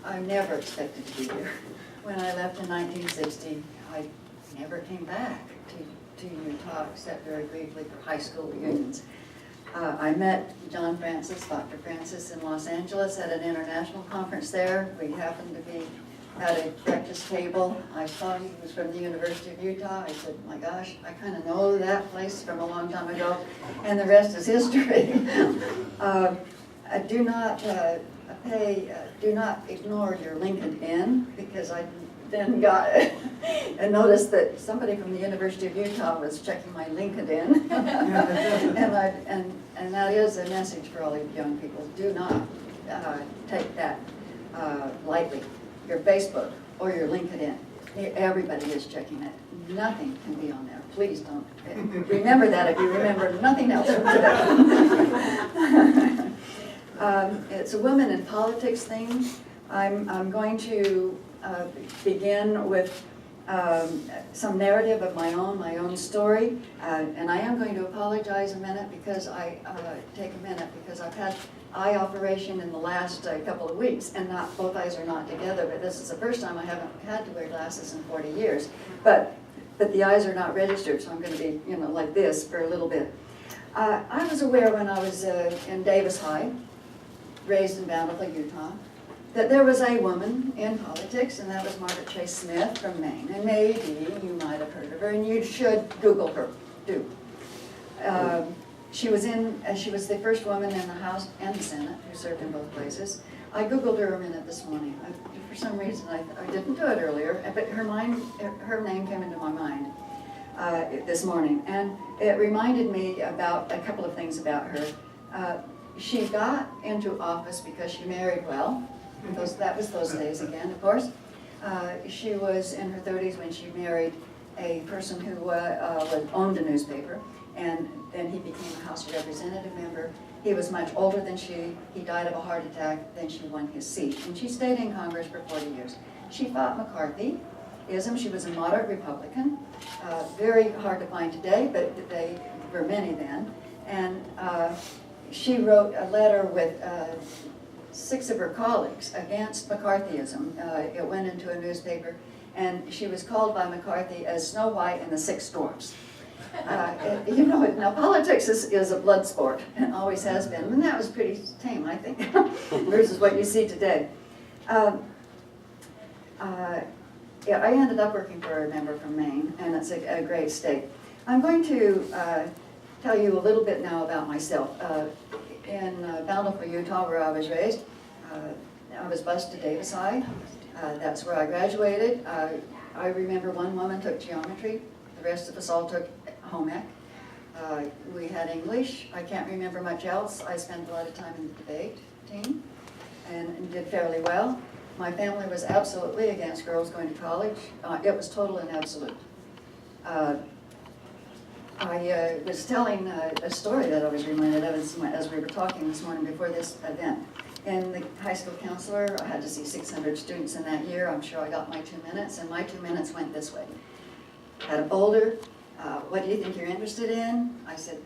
I never expected to be here. When I left in 1960, I never came back to Utah except very briefly for high school reunions. I met John Francis, Dr. Francis, in Los Angeles at an international conference there. We happened to be at a breakfast table. I saw he was from the University of Utah. I said, my gosh, I kind of know that place from a long time ago, and the rest is history. Do not ignore your LinkedIn, because I then got and noticed that somebody from the University of Utah was checking my LinkedIn. and that is a message for all you young people. Do not take that lightly. Your Facebook or your LinkedIn. Everybody is checking it. Nothing can be on there. Please don't. Remember that if you remember nothing else from today. It's a women in politics thing. I'm going to begin with some narrative of my own story, and I am going to apologize a minute because take a minute because I've had eye operation in the last couple of weeks, and both eyes are not together. But this is the first time I haven't had to wear glasses in 40 years. But the eyes are not registered, so I'm going to be like this for a little bit. I was aware when I was in Davis High, raised in Bountiful, Utah, that there was a woman in politics, and that was Margaret Chase Smith from Maine. And maybe you might have heard of her, and you should Google her, do. She was the first woman in the House and the Senate who served in both places. I Googled her a minute this morning. For some reason, I didn't do it earlier, but her name came into my mind this morning. And it reminded me about a couple of things about her. She got into office because she married well. That was those days again, of course. She was in her 30s when she married a person who owned a newspaper, and then he became a House of Representative member. He was much older than she. He died of a heart attack. Then she won his seat, and she stayed in Congress for 40 years. She fought McCarthyism. She was a moderate Republican. Very hard to find today, but they were many then. And she wrote a letter with 6 of her colleagues against McCarthyism. It went into a newspaper, and she was called by McCarthy as Snow White and the Six Dwarfs. Now politics is a blood sport, and always has been, and that was pretty tame, I think, versus what you see today. I ended up working for a member from Maine, and it's a great state. I'm going to tell you a little bit now about myself. In Bountiful, Utah, where I was raised, I was bused to Davis High. That's where I graduated. I remember one woman took geometry. The rest of us all took home ec. We had English. I can't remember much else. I spent a lot of time in the debate team and did fairly well. My family was absolutely against girls going to college. It was total and absolute. I was telling a story that I was reminded of as we were talking this morning before this event. And the high school counselor, I had to see 600 students in that year. I'm sure I got my 2 minutes, and my 2 minutes went this way. Had a folder. What do you think you're interested in? I said,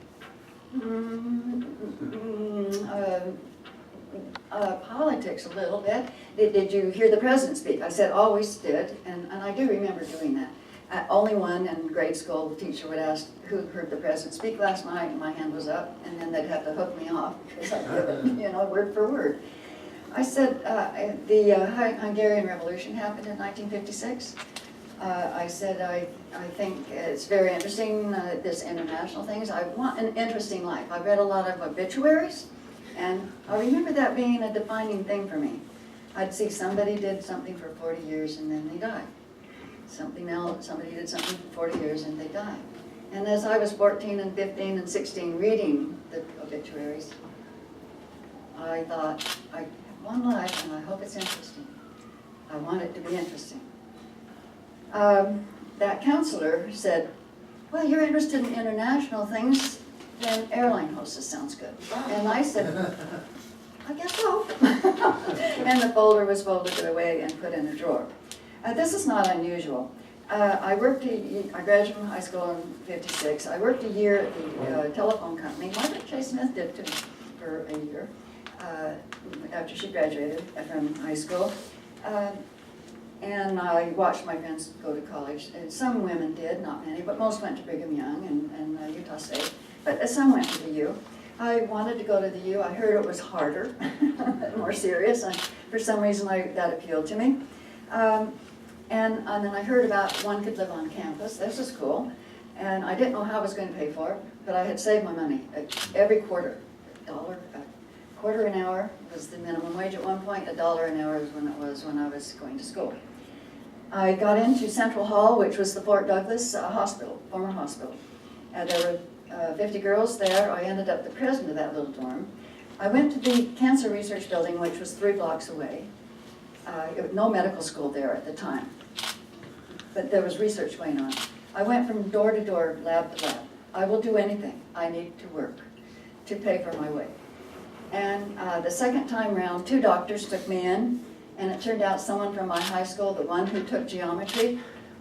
politics a little bit. Did you hear the president speak? I said, always did, and I do remember doing that. Only one in grade school, the teacher would ask, who heard the president speak last night, and my hand was up, and then they'd have to hook me off, because I'd give it, word for word. I said, the Hungarian Revolution happened in 1956. I said, I think it's very interesting, this international things. I want an interesting life. I've read a lot of obituaries, and I remember that being a defining thing for me. I'd see somebody did something for 40 years, and then they died. Something else, somebody did something for 40 years and they died. And as I was 14 and 15 and 16 reading the obituaries, I thought, I have one life and I hope it's interesting. I want it to be interesting. That counselor said, well, you're interested in international things, then airline hostess sounds good. And I said, I guess so. And the folder was folded away and put in a drawer. This is not unusual. I graduated from high school in '56. I worked a year at the telephone company. Margaret Chase Smith did too, for a year. after she graduated from high school. And I watched my friends go to college. And some women did, not many, but most went to Brigham Young and Utah State. But some went to the U. I wanted to go to the U. I heard it was harder, more serious. And for some reason, that appealed to me. And then I heard about one could live on campus. This is cool. And I didn't know how I was going to pay for it, but I had saved my money every quarter. A quarter an hour was the minimum wage at one point. $1 an hour was when I was going to school. I got into Central Hall, which was the Fort Douglas hospital, former hospital. There were 50 girls there. I ended up the president of that little dorm. I went to the cancer research building, which was 3 blocks away. There was no medical school there at the time, but there was research going on. I went from door to door, lab to lab. I will do anything I need to work to pay for my way. And the second time round, 2 doctors took me in, and it turned out someone from my high school, the one who took geometry,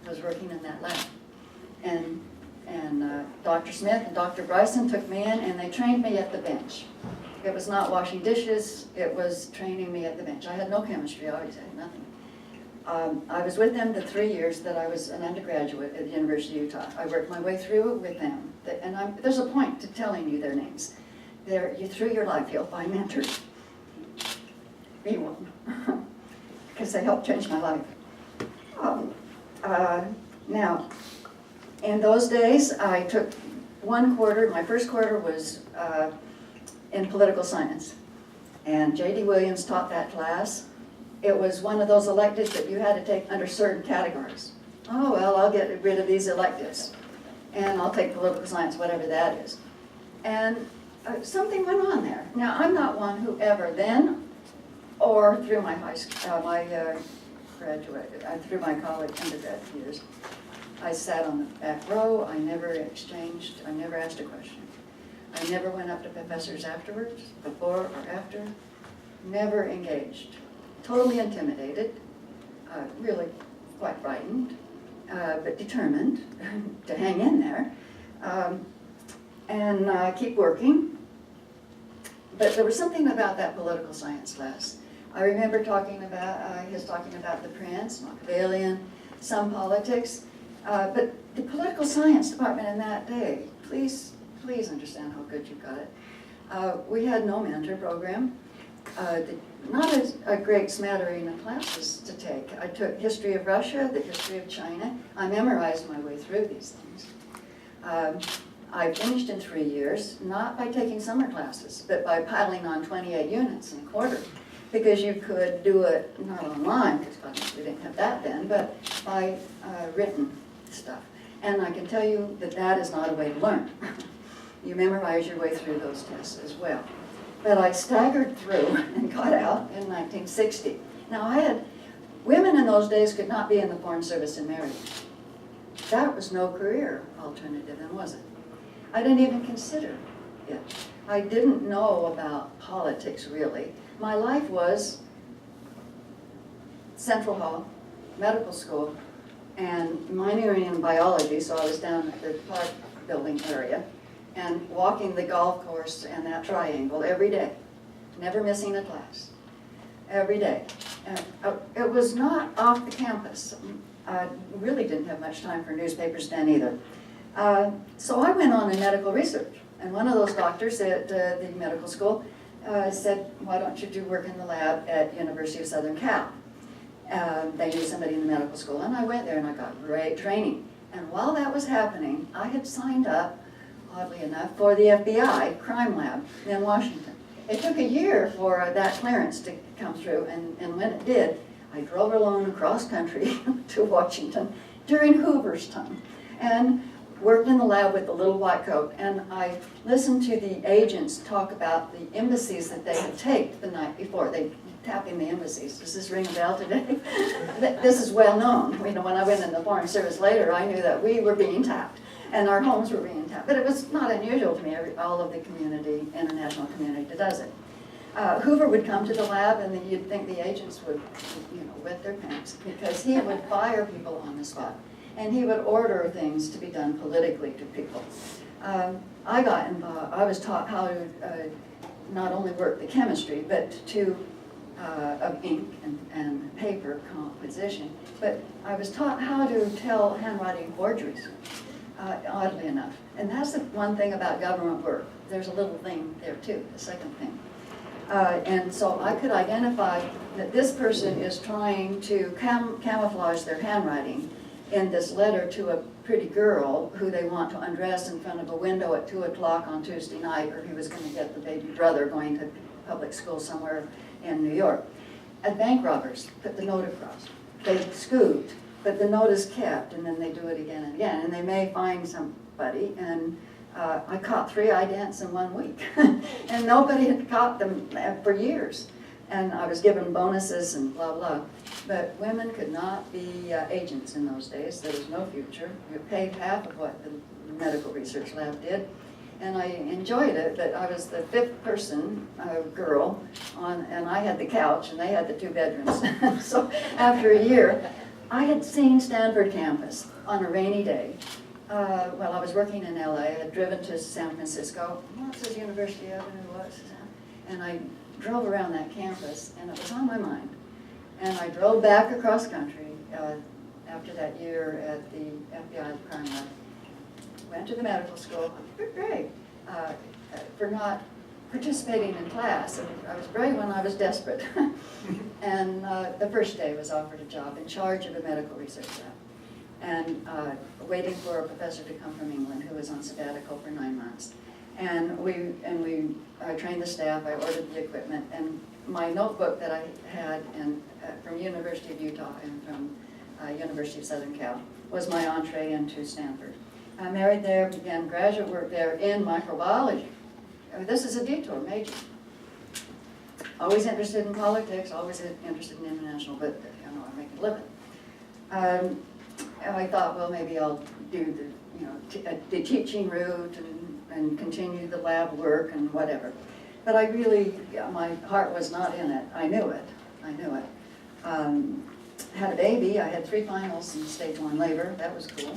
was working in that lab. And Dr. Smith and Dr. Bryson took me in, and they trained me at the bench. It was not washing dishes, it was training me at the bench. I had no chemistry, I had nothing. I was with them the 3 years that I was an undergraduate at the University of Utah. I worked my way through with them. And there's a point to telling you their names. Through your life, you'll find mentors. Be one. Because they helped change my life. Now, in those days, I took 1 quarter. My first quarter was in political science. And J.D. Williams taught that class. It was one of those electives that you had to take under certain categories. Oh, well, I'll get rid of these electives. And I'll take political science, whatever that is. And something went on there. Now, I'm not one who ever then, or through my high school, through my college undergrad years, I sat on the back row. I never exchanged. I never asked a question. I never went up to professors afterwards, before or after. Never engaged. Totally intimidated. Really quite frightened, but determined to hang in there and keep working. But there was something about that political science class. I remember talking about, he was talking about the Prince, Machiavellian, some politics, but the political science department in that day, please understand how good you got it. We had no mentor program, not a great smattering of classes to take. I took history of Russia, the history of China. I memorized my way through these things. I finished in 3 years, not by taking summer classes, but by piling on 28 units in a quarter. Because you could do it not online, because we didn't have that then, but by written stuff. And I can tell you that that is not a way to learn. You memorize your way through those tests as well. But I staggered through and got out in 1960. Now women in those days could not be in the Foreign Service and marry. That was no career alternative then, was it? I didn't even consider it. I didn't know about politics really. My life was Central Hall, medical school, and minoring in biology, so I was down at the park building area, and walking the golf course and that triangle every day, never missing a class, every day. It was not off the campus. I really didn't have much time for newspapers then either. So I went on in medical research, and one of those doctors at the medical school said, why don't you do work in the lab at University of Southern Cal? They knew somebody in the medical school, and I went there and I got great training. And while that was happening, I had signed up, oddly enough, for the FBI crime lab in Washington. It took a year for that clearance to come through, and when it did, I drove alone across country to Washington during Hoover's time, and worked in the lab with the little white coat, and I listened to the agents talk about the embassies that they had taped the night before. They tapping the embassies. Does this ring a bell today? This is well known. You know, when I went in the Foreign Service later, I knew that we were being tapped, and our homes were being tapped. But it was not unusual to me. All of the community, international community, does it. Hoover would come to the lab, and then you'd think the agents would, wet their pants, because he would fire people on the spot. And he would order things to be done politically to people. I got involved. I was taught how to not only work the chemistry, but of ink and paper composition, but I was taught how to tell handwriting forgeries, oddly enough. And that's the one thing about government work. There's a little thing there too, the second thing. And so I could identify that this person is trying to camouflage their handwriting in this letter to a pretty girl who they want to undress in front of a window at 2 o'clock on Tuesday night, or he was going to get the baby brother going to public school somewhere in New York. At bank robbers, put the note across. They scooped, but the note is kept, and then they do it again and again, and they may find somebody, and I caught 3 idents in 1 week, and nobody had caught them for years. And I was given bonuses and blah, blah. But women could not be agents in those days. There was no future. You paid half of what the medical research lab did. And I enjoyed it, but I was the 5th person, girl, and I had the couch, and they had the 2 bedrooms. So after a year, I had seen Stanford campus on a rainy day. While I was working in LA, I had driven to San Francisco. What's this University Avenue? What's that? And I drove around that campus, and it was on my mind. And I drove back across country after that year at the FBI crime lab. Went to the medical school. Great. For not participating in class. I was brave when I was desperate. And the first day was offered a job in charge of a medical research lab. And waiting for a professor to come from England who was on sabbatical for 9 months. And I trained the staff, I ordered the equipment, and my notebook that I had from University of Utah and from University of Southern Cal was my entree into Stanford. I married there, began graduate work there in microbiology. I mean, this is a detour major. Always interested in politics, always interested in international, but I make a living. And I thought, well, maybe I'll do the teaching route and continue the lab work and whatever. But I really, my heart was not in it. I knew it. Had a baby. I had 3 finals in stage 1 labor. That was cool.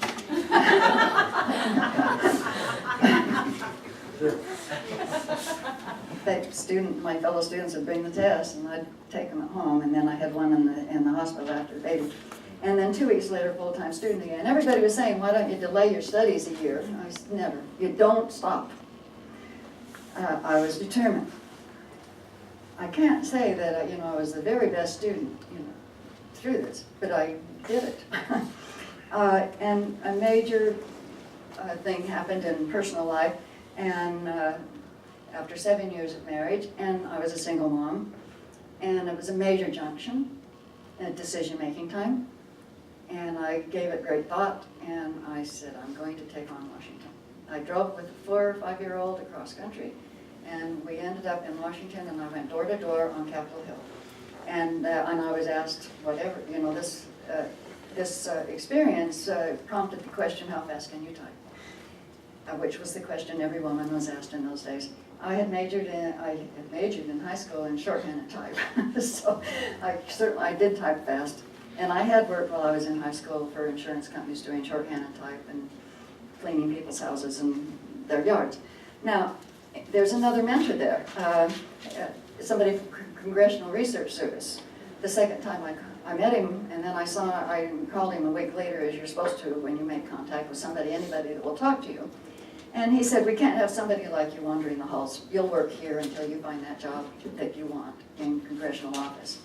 My fellow students would bring the test, and I'd take them at home, and then I had one in the hospital after the baby. And then 2 weeks later, full-time student again. Everybody was saying, why don't you delay your studies a year? I said, never. You don't stop. I was determined. I can't say that I was the very best student through this, but I did it. And a major thing happened in personal life, and after 7 years of marriage, and I was a single mom, and it was a major junction at decision-making time. And I gave it great thought, and I said, I'm going to take on Washington. I drove with a 4 or 5-year-old across country, and we ended up in Washington, and I went door to door on Capitol Hill. And I was asked, whatever, this experience prompted the question, how fast can you type? Which was the question every woman was asked in those days. I had majored in high school in shorthand type, so I did type fast. And I had worked while I was in high school for insurance companies doing shorthand type and cleaning people's houses and their yards. Now, there's another mentor there, somebody from Congressional Research Service. The second time I met him, and then I called him a week later, as you're supposed to when you make contact with somebody, anybody that will talk to you. And he said, we can't have somebody like you wandering the halls. You'll work here until you find that job that you want in congressional office.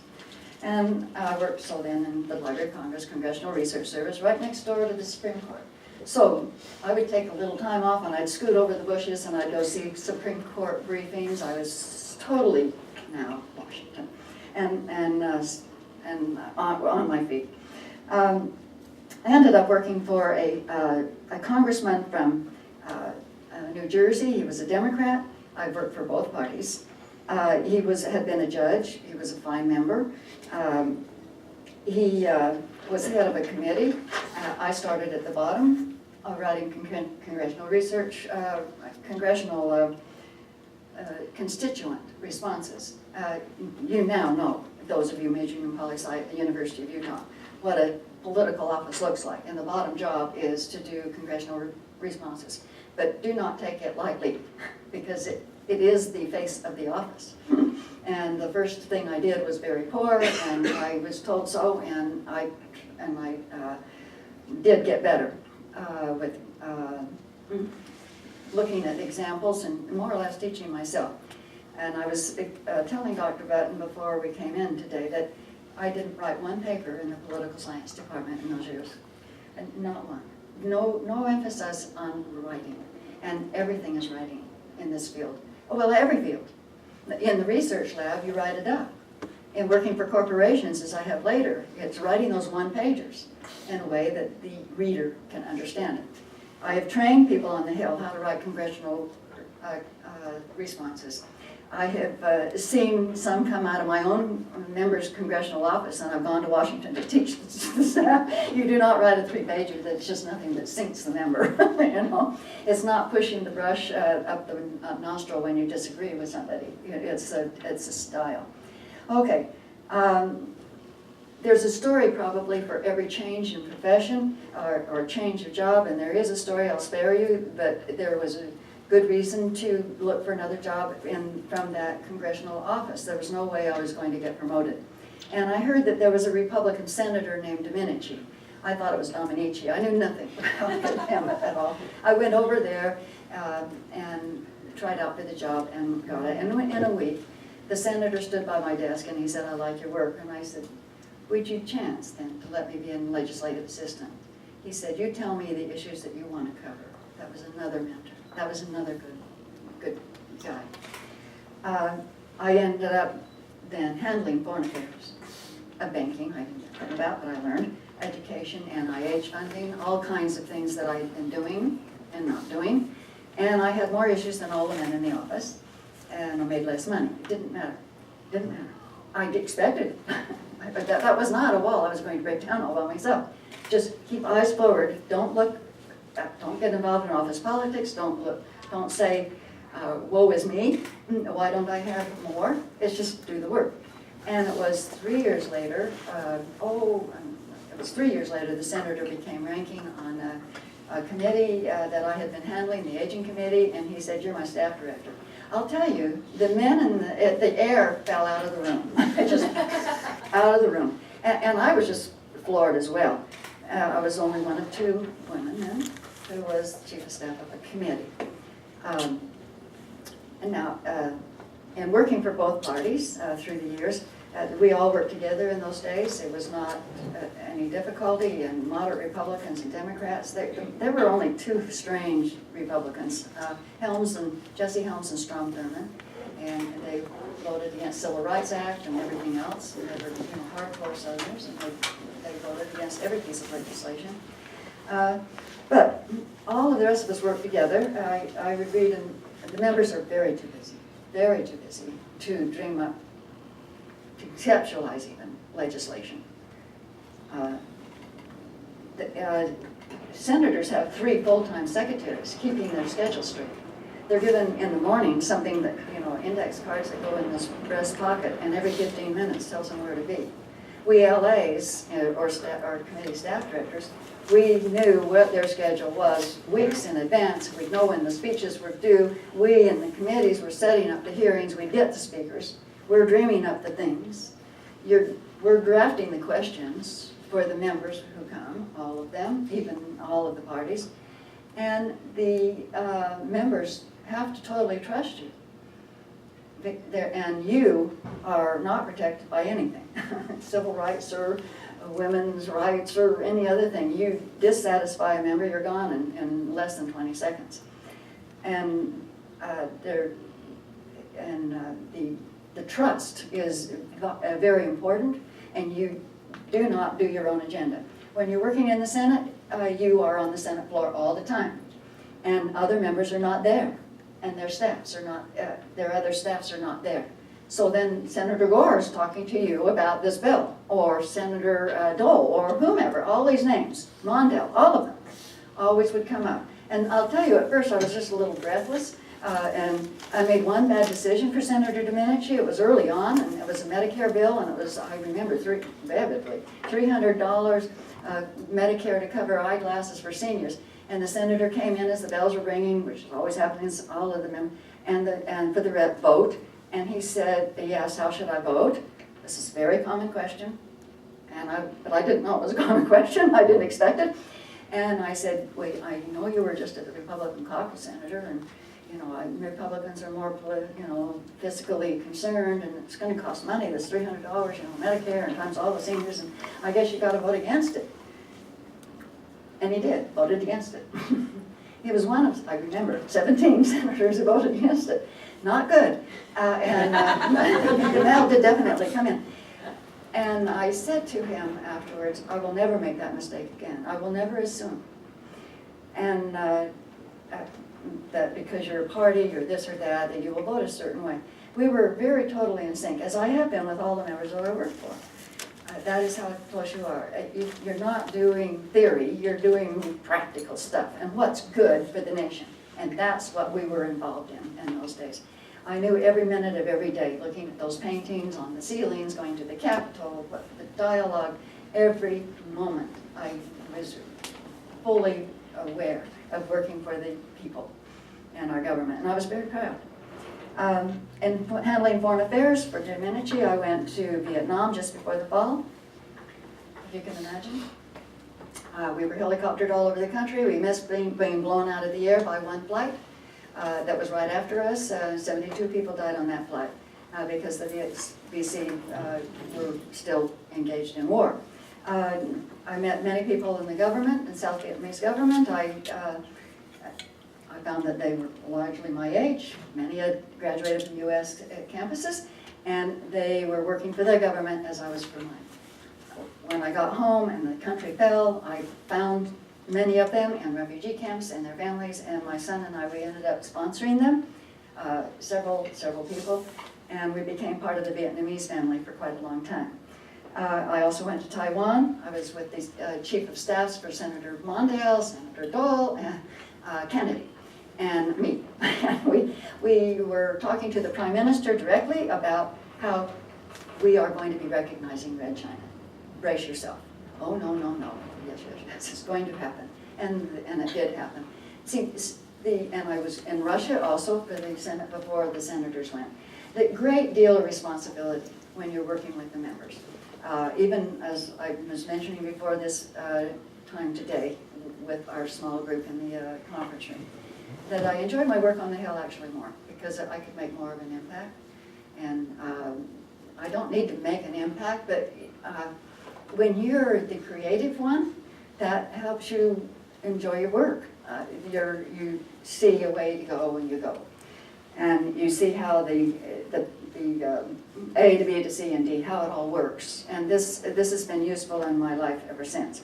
And I worked so then in the Library of Congress, Congressional Research Service, right next door to the Supreme Court. So I would take a little time off, and I'd scoot over the bushes, and I'd go see Supreme Court briefings. I was totally now Washington, and on my feet. I ended up working for a congressman from New Jersey. He was a Democrat. I worked for both parties. He had been a judge. He was a fine member. He was head of a committee. I started at the bottom, writing congressional research, congressional constituent responses. You now know, those of you majoring in poli-sci at the University of Utah, what a political office looks like. And the bottom job is to do congressional responses. but do not take it lightly, because it is the face of the office. And the first thing I did was very poor, and I was told so, and I did get better with looking at examples and more or less teaching myself. And I was telling Dr. Button before we came in today that I didn't write one paper in the political science department in those years. And not one. No emphasis on writing. And everything is writing in this field. Oh, well, every field. In the research lab, you write it up. In working for corporations, as I have later, it's writing those one-pagers in a way that the reader can understand it. I have trained people on the Hill how to write congressional responses. I have seen some come out of my own member's congressional office, and I've gone to Washington to teach the staff. You do not write a 3-pager that's just nothing that sinks the member. You know, it's not pushing the brush up the nostril when you disagree with somebody. It's a style. Okay, there's a story probably for every change in profession or change of job, and there is a story. I'll spare you, but there was a good reason to look for another job from that congressional office. There was no way I was going to get promoted. And I heard that there was a Republican senator named Domenici. I thought it was Domenici. I knew nothing about him at all. I went over there and tried out for the job and got it. And in a week, the senator stood by my desk and he said, "I like your work." And I said, "Would you chance then to let me be a legislative assistant?" He said, "You tell me the issues that you want to cover." That was another mentor. That was another good guy. I ended up then handling foreign affairs, banking, I didn't know about, but I learned, education, NIH funding, all kinds of things that I had been doing and not doing. And I had more issues than all the men in the office, and I made less money. It didn't matter. Didn't matter. I expected it. But that was not a wall I was going to break down all by myself. Just keep eyes forward. Don't get involved in office politics. Don't say, woe is me. Why don't I have more? It's just do the work. And it was 3 years later, the senator became ranking on a committee that I had been handling, the aging committee, and he said, "You're my staff director." I'll tell you, the men in the air fell out of the room. Just out of the room. And I was just floored as well. I was only one of 2 women then who was chief of staff of a committee. And now, and working for both parties through the years, we all worked together in those days. It was not any difficulty, and moderate Republicans and Democrats. There were only 2 strange Republicans, Jesse Helms and Strom Thurmond, and they voted against Civil Rights Act and everything else. And they were hardcore Southerners, and they voted against every piece of legislation. But all of the rest of us worked together. I would read, and the members are very too busy to dream up, to conceptualize even legislation. Senators have 3 full-time secretaries keeping their schedule straight. They're given in the morning something that, index cards that go in this breast pocket, and every 15 minutes tells them where to be. We LAs, or committee staff directors, we knew what their schedule was weeks in advance. We'd know when the speeches were due. We in the committees were setting up the hearings. We'd get the speakers. We're dreaming up the things. We're drafting the questions for the members who come, all of them, even all of the parties. And the members have to totally trust you. And you are not protected by anything. Civil rights or women's rights or any other thing. You dissatisfy a member, you're gone in less than 20 seconds. And the trust is very important, and you do not do your own agenda. When you're working in the Senate, you are on the Senate floor all the time, and other members are not there, and their staffs are not. Their other staffs are not there. So then Senator Gore is talking to you about this bill, or Senator Dole, or whomever, all these names, Mondale, all of them, always would come up. And I'll tell you, at first I was just a little breathless, and I made one bad decision for Senator Domenici. It was early on, and it was a Medicare bill, and it was, I remember vividly, $300 Medicare to cover eyeglasses for seniors. And the senator came in as the bells were ringing, which is always happening, all of them, and for the vote. And he said, yes, how should I vote? This is a very common question. But I didn't know it was a common question. I didn't expect it. And I said, wait, I know you were just at the Republican caucus, Senator, and Republicans are more, fiscally concerned, and it's going to cost money. This $300, Medicare, and times all the seniors, and I guess you got to vote against it. And he did, voted against it. He was one of, I remember, 17 senators who voted against it. Not good. That did definitely come in. And I said to him afterwards, I will never make that mistake again. I will never assume. And that because you're a party, you're this or that you will vote a certain way. We were very totally in sync, as I have been with all the members that I work for. That is how close you are. You're not doing theory, you're doing practical stuff, and what's good for the nation. And that's what we were involved in those days. I knew every minute of every day, looking at those paintings on the ceilings, going to the Capitol, the dialogue, every moment I was fully aware of working for the people and our government, and I was very proud. In handling foreign affairs for Dominici, I went to Vietnam just before the fall, if you can imagine. We were helicoptered all over the country. We missed being blown out of the air by one flight. That was right after us. 72 people died on that flight because the VC were still engaged in war. I met many people in the government, in South Vietnamese government. I found that they were largely my age. Many had graduated from U.S. campuses, and they were working for their government as I was for mine. When I got home and the country fell, I found many of them in refugee camps and their families, and my son and I, we ended up sponsoring them, several people, and we became part of the Vietnamese family for quite a long time. I also went to Taiwan. I was with the chief of staffs for Senator Mondale, Senator Dole, and Kennedy, and me. we were talking to the Prime Minister directly about how we are going to be recognizing Red China. Brace yourself. Oh, no. Yes, it's going to happen. And it did happen. See, and I was in Russia also for the Senate before the senators went. The great deal of responsibility when you're working with the members. Even as I was mentioning before this time today with our small group in the conference room, that I enjoyed my work on the Hill actually more because I could make more of an impact. And I don't need to make an impact, but when you're the creative one, that helps you enjoy your work. You see a way to go and you go. And you see how the A to B to C and D, how it all works. And this has been useful in my life ever since.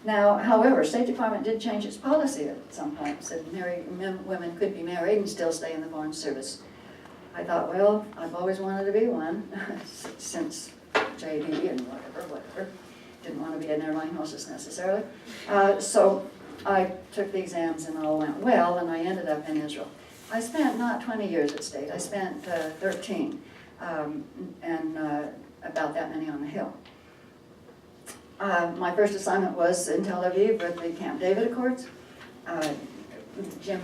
Now, however, State Department did change its policy at some point. Said women could be married and still stay in the Foreign Service. I thought, well, I've always wanted to be one since JD and whatever. Didn't want to be an airline hostess necessarily. So I took the exams and all went well, and I ended up in Israel. I spent not 20 years at State. I spent 13, and about that many on the Hill. My first assignment was in Tel Aviv with the Camp David Accords. Jim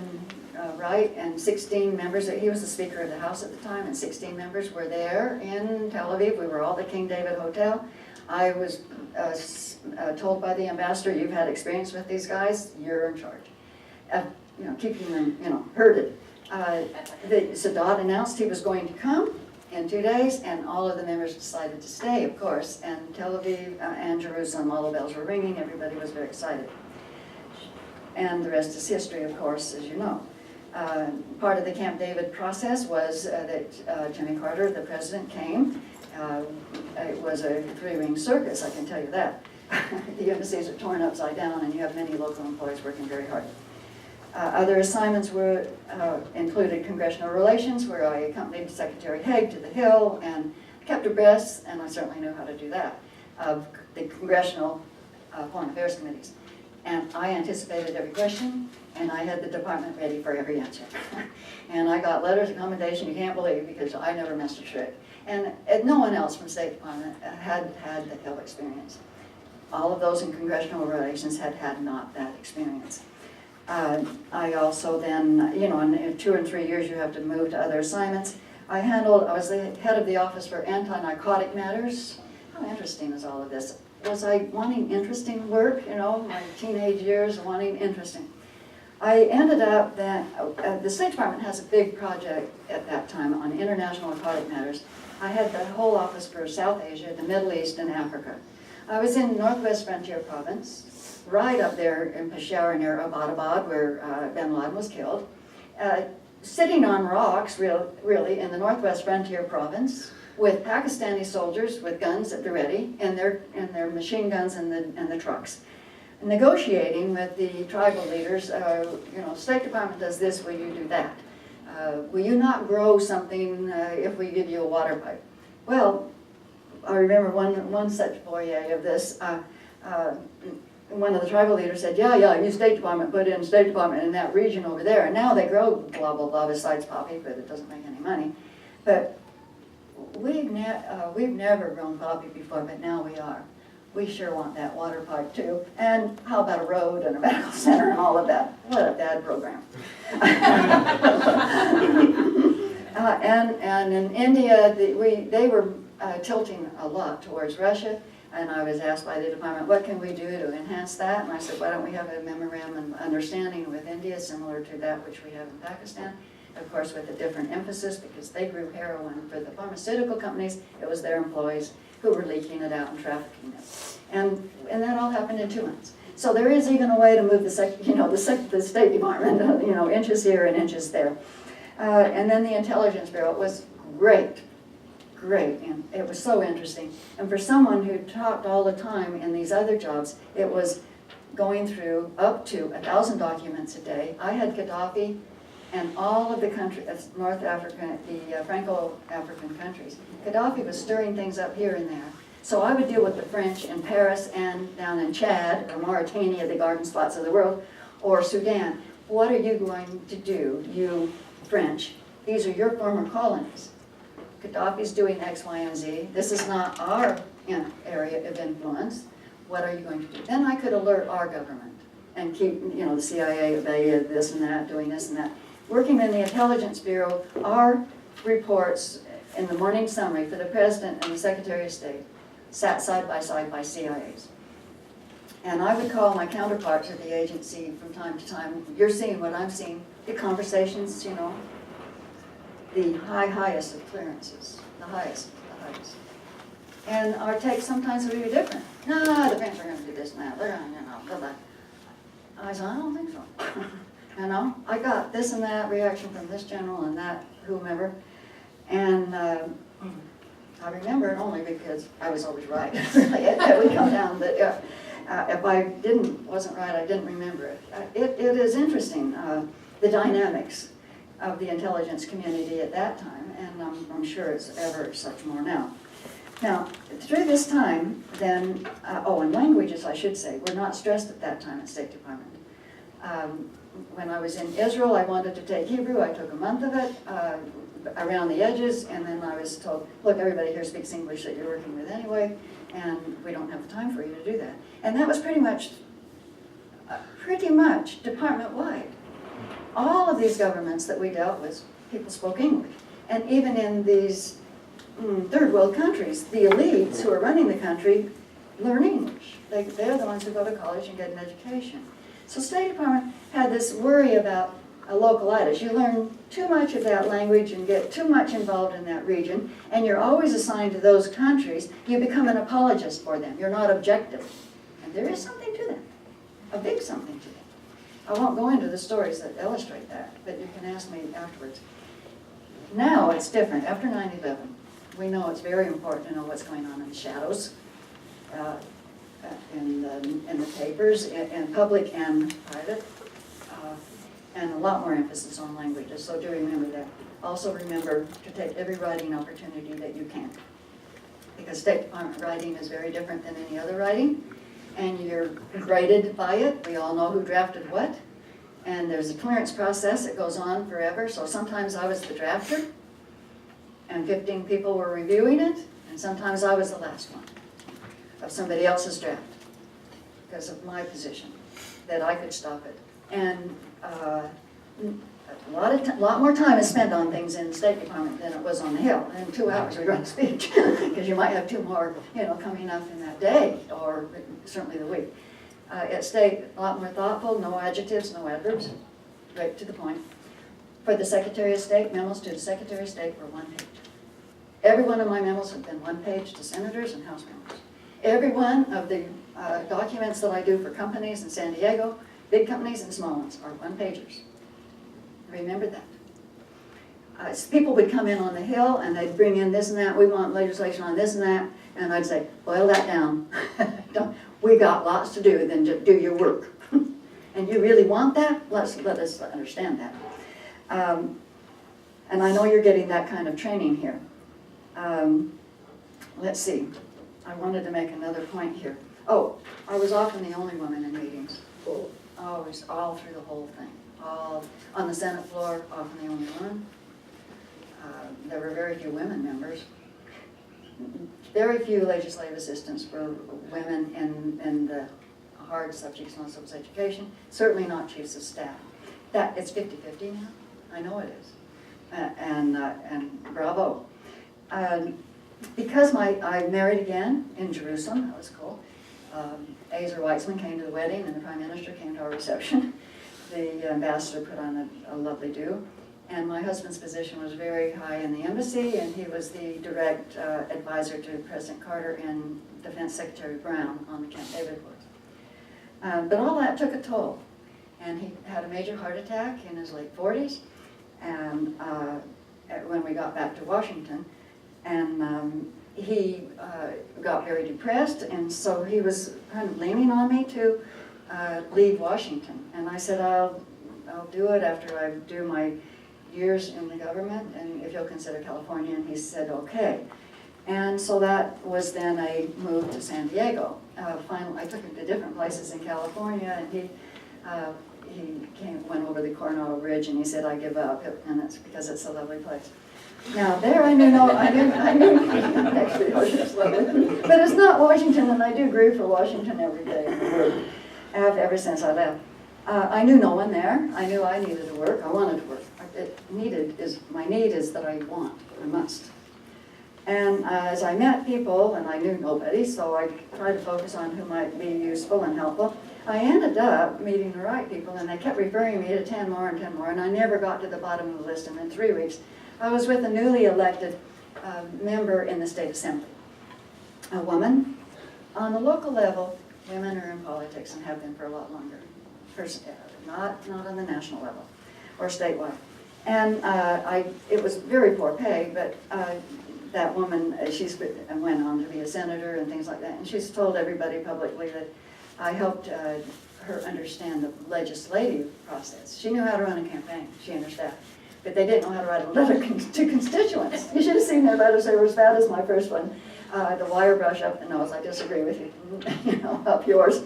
Wright and 16 members, he was the Speaker of the House at the time, and 16 members were there in Tel Aviv. We were all at the King David Hotel. I was told by the ambassador, you've had experience with these guys, you're in charge. Keeping them, herded. Sadat announced he was going to come in 2 days, and all of the members decided to stay, of course, and Tel Aviv and Jerusalem, all the bells were ringing, everybody was very excited. And the rest is history, of course, as you know. Part of the Camp David process was that Jimmy Carter, the president, came. It was a three-ring circus, I can tell you that. The embassies are torn upside down, and you have many local employees working very hard. Other assignments were included congressional relations, where I accompanied Secretary Haig to the Hill and kept abreast, and I certainly knew how to do that, of the congressional foreign affairs committees. And I anticipated every question, and I had the department ready for every answer. And I got letters of commendation you can't believe, because I never missed a trick. And no one else from State Department had the Hill experience. All of those in congressional relations had not that experience. I also then, you know, in 2 and 3 years you have to move to other assignments. I was the head of the Office for Anti-Narcotic Matters. How interesting is all of this? Was I wanting interesting work, you know, my teenage years, wanting interesting? I ended up that, the State Department has a big project at that time on international narcotic matters. I had the whole office for South Asia, the Middle East, and Africa. I was in Northwest Frontier Province, right up there in Peshawar near Abbottabad, where bin Laden was killed, sitting on rocks, really, in the Northwest Frontier Province, with Pakistani soldiers with guns at the ready, and their machine guns and the trucks, negotiating with the tribal leaders. You know, State Department does this, will you do that? Will you not grow something if we give you a water pipe? Well, I remember one such foyer of this. One of the tribal leaders said, yeah, you State Department put in State Department in that region over there, and now they grow blah, blah, blah besides poppy, but it doesn't make any money. But we've never grown poppy before, but now we are. We sure want that water pipe too. And how about a road and a medical center and all of that? What a bad program. And in India, they were tilting a lot towards Russia. And I was asked by the department, what can we do to enhance that? And I said, why don't we have a memorandum of understanding with India similar to that which we have in Pakistan? Of course, with a different emphasis, because they grew heroin for the pharmaceutical companies. It was their employees who were leaking it out and trafficking it. And that all happened in 2 months. So there is even a way to move the State Department, you know, inches here and inches there. And then the Intelligence Bureau was great, and it was so interesting. And for someone who talked all the time in these other jobs, it was going through up to 1,000 documents a day. I had Gaddafi and all of the countries, North Africa, the Franco-African countries. Gaddafi was stirring things up here and there. So I would deal with the French in Paris and down in Chad, or Mauritania, the garden spots of the world, or Sudan. What are you going to do, you French? These are your former colonies. Gaddafi's doing X, Y, and Z. This is not our area of influence. What are you going to do? Then I could alert our government and keep, you know, the CIA evaded this and that, doing this and that. Working in the Intelligence Bureau, our reports in the morning summary for the President and the Secretary of State sat side by CIAs. And I would call my counterparts at the agency from time to time. You're seeing what I'm seeing. The conversations, you know, the highest of clearances, the highest. And our take sometimes would be different. No, the French are going to do this now. They're going to, you know, blah, blah. I said, I don't think so. You know, I got this and that reaction from this general and that whomever. And I remember it only because I was always right. Really, it would come down that if I wasn't right, I didn't remember it. It is interesting, the dynamics of the intelligence community at that time, and I'm sure it's ever such more now. Now, through this time, then, and languages, I should say, were not stressed at that time at State Department. When I was in Israel, I wanted to take Hebrew. I took a month of it around the edges, and then I was told, look, everybody here speaks English that you're working with anyway, and we don't have the time for you to do that. And that was pretty much department-wide. All of these governments that we dealt with, people spoke English. And even in these third world countries, the elites who are running the country learn English. They're the ones who go to college and get an education. So State Department had this worry about localitis. You learn too much of that language and get too much involved in that region, and you're always assigned to those countries. You become an apologist for them. You're not objective. And there is something to them, a big something to them. I won't go into the stories that illustrate that, but you can ask me afterwards. Now it's different. After 9/11, we know it's very important to know what's going on in the shadows, in the papers, in public and private, and a lot more emphasis on languages, so do remember that. Also remember to take every writing opportunity that you can, because State Department writing is very different than any other writing, and you're graded by it. We all know who drafted what, and there's a clearance process that goes on forever, so sometimes I was the drafter, and 15 people were reviewing it, and sometimes I was the last one of somebody else's draft, because of my position, that I could stop it And a lot more time is spent on things in the State Department than it was on the Hill. In 2 hours we run a speech, because you might have 2 more, coming up in that day, or certainly the week. At State, a lot more thoughtful, no adjectives, no adverbs, right to the point. For the Secretary of State, memos to the Secretary of State were 1 page. Every one of my memos have been 1 page to senators and House members. Every one of the documents that I do for companies in San Diego, big companies and small ones, are 1-pagers. Remember that. People would come in on the Hill and they'd bring in this and that, we want legislation on this and that, and I'd say, boil that down. We got lots to do, then just do your work. And you really want that? Let us understand that. And I know you're getting that kind of training here. Let's see, I wanted to make another point here. Oh, I was often the only woman in meetings. Always, all through the whole thing. All on the Senate floor, often the only one. There were very few women members. Very few legislative assistants were women in the hard subjects on civil education. Certainly not chiefs of staff. It's 50-50 now. I know it is. And bravo. Because I married again in Jerusalem, that was cool. Azer Weitzman came to the wedding and the Prime Minister came to our reception. The ambassador put on a lovely do. And my husband's position was very high in the embassy, and he was the direct advisor to President Carter and Defense Secretary Brown on the Camp David Accords. But all that took a toll. And he had a major heart attack in his late 40s, and when we got back to Washington. And he got very depressed, and so he was kind of leaning on me to leave Washington. And I said, I'll do it after I do my years in the government, and if you'll consider California. And he said, okay. And so that was then a move to San Diego. Finally, I took him to different places in California, and he went over the Coronado Bridge, and he said, I give up, and it's because it's a lovely place. Now there I knew actually Washington's lovely, but it's not Washington, and I do grieve for Washington every day. I have ever since I left. I knew no one there. I knew I needed to work. I wanted to work. My need is that I want, I must. And as I met people, and I knew nobody, so I tried to focus on who might be useful and helpful. I ended up meeting the right people, and they kept referring me to 10 more and 10 more, and I never got to the bottom of the list. And in 3 weeks, I was with a newly elected member in the State Assembly, a woman. On the local level, women are in politics and have been for a lot longer. Not on the national level or statewide. And it was very poor pay, but that woman, she went on to be a senator and things like that, and she's told everybody publicly that I helped her understand the legislative process. She knew how to run a campaign, she and her staff, but they didn't know how to write a letter to constituents. You should have seen their letters, they were as bad as my first one. The wire brush up the nose, I disagree with you, up yours.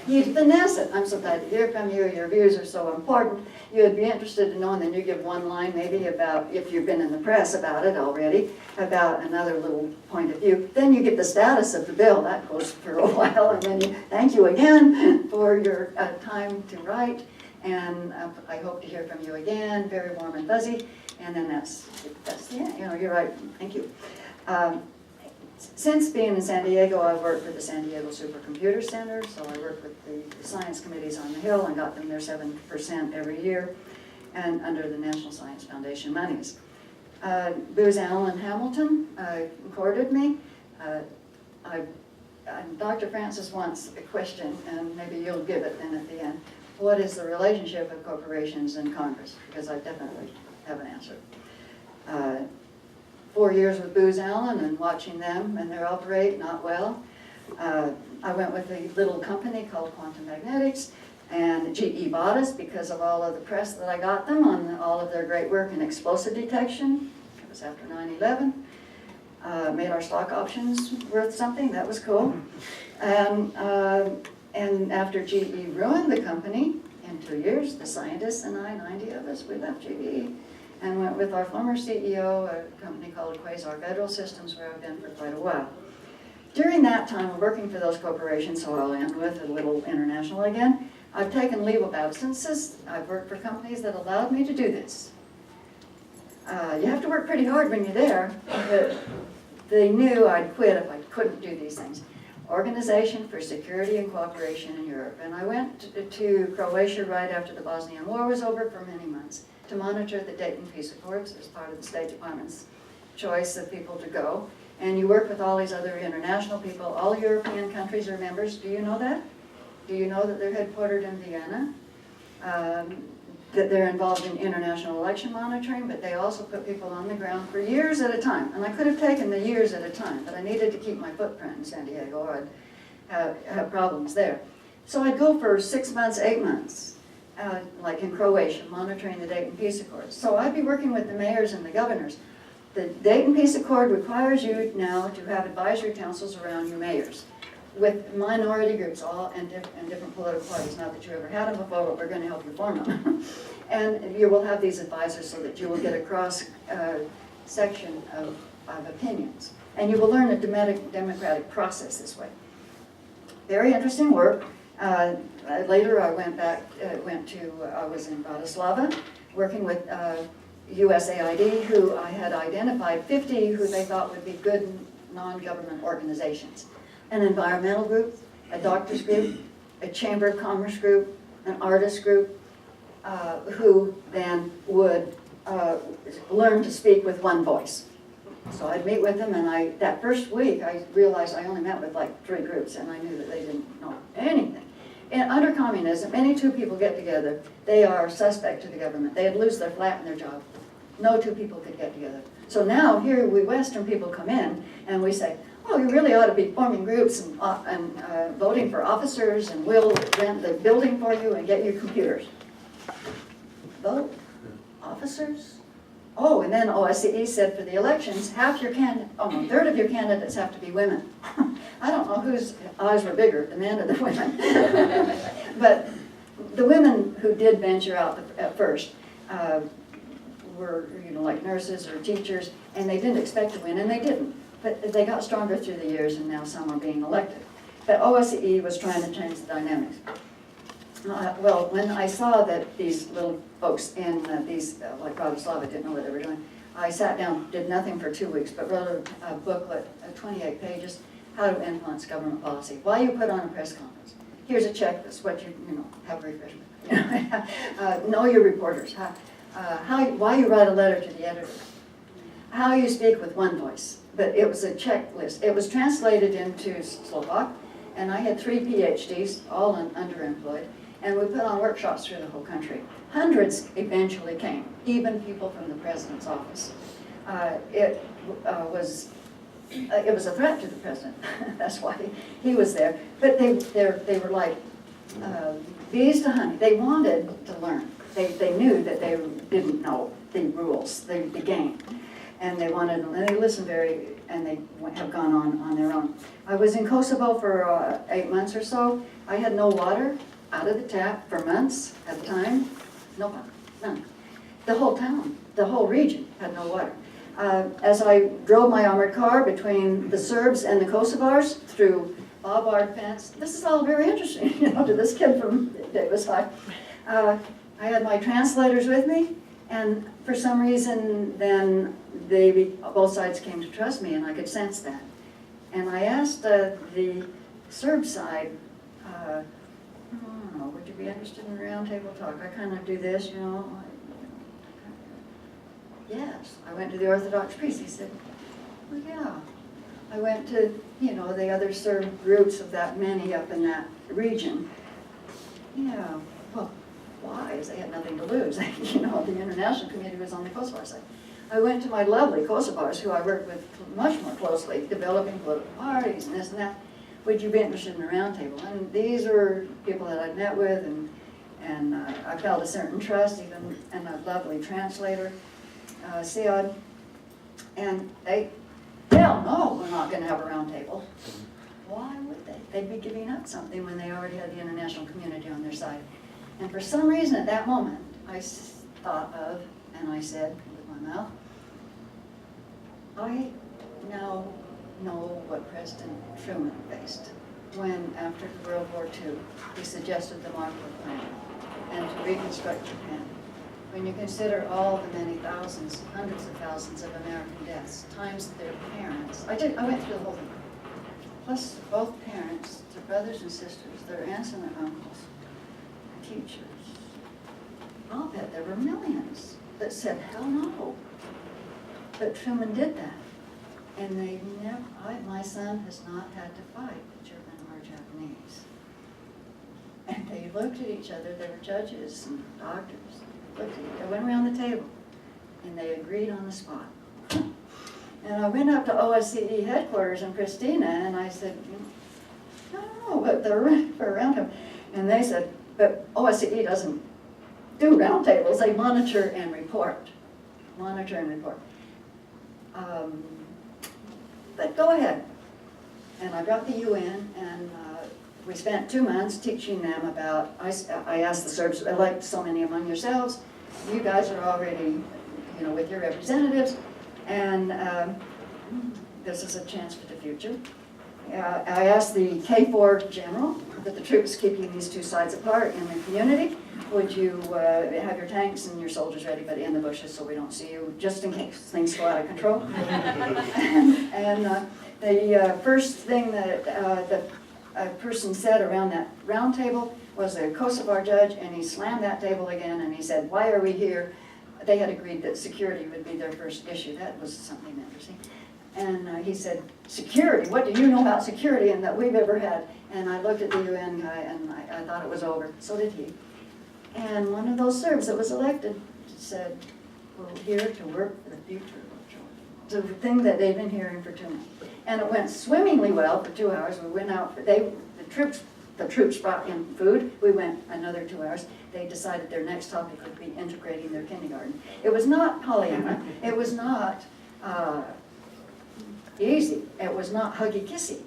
You'd finesse it. I'm so glad to hear from you. Your views are so important. You'd be interested to know, and then you give one line maybe about, if you've been in the press about it already, about another little point of view. Then you get the status of the bill. That goes for a while, and then you thank you again for your time to write, and I hope to hear from you again. Very warm and fuzzy, and then that's the end. You're right. Thank you. Since being in San Diego, I've worked for the San Diego Supercomputer Center, so I worked with the science committees on the Hill and got them their 7% every year, and under the National Science Foundation monies. Booz Allen Hamilton courted me. Dr. Francis wants a question, and maybe you'll give it then at the end. What is the relationship of corporations and Congress? Because I definitely have an answer. 4 years with Booz Allen and watching them, and they operate not well. I went with a little company called Quantum Magnetics, and GE bought us because of all of the press that I got them on all of their great work in explosive detection. It was after 9/11. Made our stock options worth something. That was cool. And after GE ruined the company in 2 years, the scientists and I, 90 of us, we left GE and went with our former CEO, a company called Quasar Federal Systems, where I've been for quite a while. During that time of working for those corporations, so I'll end with a little international again, I've taken leave of absences. I've worked for companies that allowed me to do this. You have to work pretty hard when you're there, but they knew I'd quit if I couldn't do these things. Organization for Security and Cooperation in Europe. And I went to Croatia right after the Bosnian War was over for many months to monitor the Dayton Peace Accords as part of the State Department's choice of people to go. And you work with all these other international people. All European countries are members. Do you know that? Do you know that they're headquartered in Vienna? That they're involved in international election monitoring, but they also put people on the ground for years at a time. And I could have taken the years at a time, but I needed to keep my footprint in San Diego or I'd have problems there. So I'd go for 6 months, 8 months, like in Croatia, monitoring the Dayton Peace Accords. So I'd be working with the mayors and the governors. The Dayton Peace Accord requires you now to have advisory councils around your mayors with minority groups, all and different political parties. Not that you ever had them before, but we're going to help you form them. And you will have these advisors so that you will get a cross section of opinions. And you will learn a democratic process this way. Very interesting work. Later I I was in Bratislava working with USAID, who I had identified 50 who they thought would be good non-government organizations. An environmental group, a doctors group, a chamber of commerce group, an artist group, who then would learn to speak with one voice. So I'd meet with them, and that first week I realized I only met with like 3 groups, and I knew that they didn't know anything. And under communism, any 2 people get together, they are suspect to the government. They'd lose their flat and their job. No 2 people could get together. So now here we Western people come in, and we say, oh, you really ought to be forming groups and voting for officers, and we'll rent the building for you and get you computers. Vote? Officers? Oh, and then OSCE said for the elections, a third of your candidates have to be women. I don't know whose eyes were bigger, the men or the women. But the women who did venture out at first were, like nurses or teachers, and they didn't expect to win, and they didn't. But they got stronger through the years, and now some are being elected. But OSCE was trying to change the dynamics. Well, when I saw that these little folks in like Bratislava didn't know what they were doing, I sat down, did nothing for 2 weeks, but wrote a booklet, 28 pages, How to Influence Government Policy. Why you put on a press conference. Here's a checklist, what have refreshment. Know your reporters. Why you write a letter to the editor. How you speak with one voice. But it was a checklist. It was translated into Slovak, and I had 3 PhDs, all underemployed, and we put on workshops through the whole country. Hundreds eventually came, even people from the president's office. It was a threat to the president. That's why he was there. But they were like bees to honey. They wanted to learn. They knew that they didn't know the rules, the game. And they wanted, and they listened and they have gone on their own. I was in Kosovo for 8 months or so. I had no water out of the tap for months at a time. No water, none. The whole town, the whole region had no water. As I drove my armored car between the Serbs and the Kosovars through barbed wire fence, this is all very interesting, to this kid from Davis High. I had my translators with me, and for some reason, then both sides came to trust me, and I could sense that. And I asked the Serb side, would you be interested in roundtable talk? I kind of do this, Yes. I went to the Orthodox priest. He said, well, yeah. I went to, the other Serb groups of that many up in that region. Yeah. Well, why? As they had nothing to lose. The international community was on the Kosovar side. I went to my lovely Kosovars, who I worked with much more closely, developing political parties and this and that. Would you be interested in a roundtable? And these were people that I'd met with, and I felt a certain trust, even, and a lovely translator, Siad. And hell no, we're not going to have a roundtable. Why would they? They'd be giving up something when they already had the international community on their side. And for some reason at that moment, I thought of, and I said with my mouth, I now know what President Truman faced when, after World War II, he suggested the Marshall Plan and to reconstruct Japan. When you consider all the many thousands, hundreds of thousands of American deaths, times their parents, I went through the whole thing, plus both parents, their brothers and sisters, their aunts and their uncles, teachers. I'll bet there were millions that said, hell no. But Truman did that. And they never, my son has not had to fight the German or Japanese. And they looked at each other, they were judges and doctors. They went around the table and they agreed on the spot. And I went up to OSCE headquarters in Pristina and I said, no, but they're around him. And they said, but OSCE doesn't do roundtables, they monitor and report. Monitor and report. But go ahead. And I brought the UN and we spent 2 months teaching them about, I asked the Serbs, like so many among yourselves, you guys are already, with your representatives, and this is a chance for the future. I asked the K4 general, that the troops keeping these two sides apart in the community, would you have your tanks and your soldiers ready, but in the bushes so we don't see you, just in case things go out of control. and the first thing that a person said around that round table was a Kosovar judge, and he slammed that table again and he said, why are we here? They had agreed that security would be their first issue. That was something interesting. And he said, security, what do you know about security and that we've ever had? And I looked at the UN guy and I thought it was over. So did he. And one of those Serbs that was elected said, we're here to work for the future of children. The thing that they've been hearing for 2 months. And it went swimmingly well for 2 hours. We went out, the troops brought in food. We went another 2 hours. They decided their next topic would be integrating their kindergarten. It was not Pollyanna. It was not easy. It was not huggy-kissy.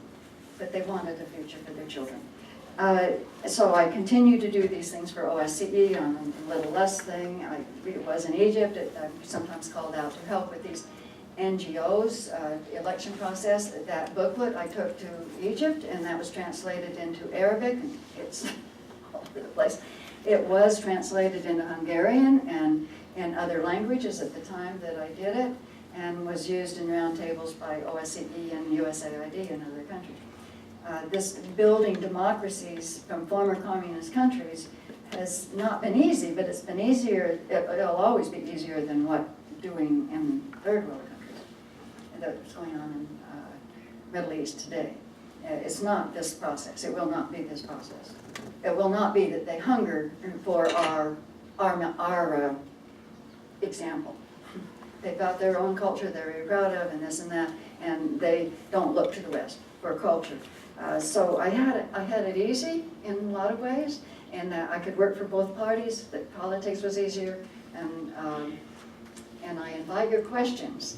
But they wanted a future for their children. So I continued to do these things for OSCE on a little less thing. It was in Egypt. I'm sometimes called out to help with these NGOs, election process. That booklet I took to Egypt, and that was translated into Arabic. And it's all over the place. It was translated into Hungarian and in other languages at the time that I did it, and was used in roundtables by OSCE and USAID and other countries. This building democracies from former communist countries has not been easy, but it's been easier, it'll always be easier than what doing in third world countries that's going on in Middle East today. It's not this process. It will not be this process. It will not be that they hunger for our example. They've got their own culture they're very proud of, and this and that, and they don't look to the West for culture. So I had it easy in a lot of ways, and I could work for both parties. That politics was easier, and I invite your questions.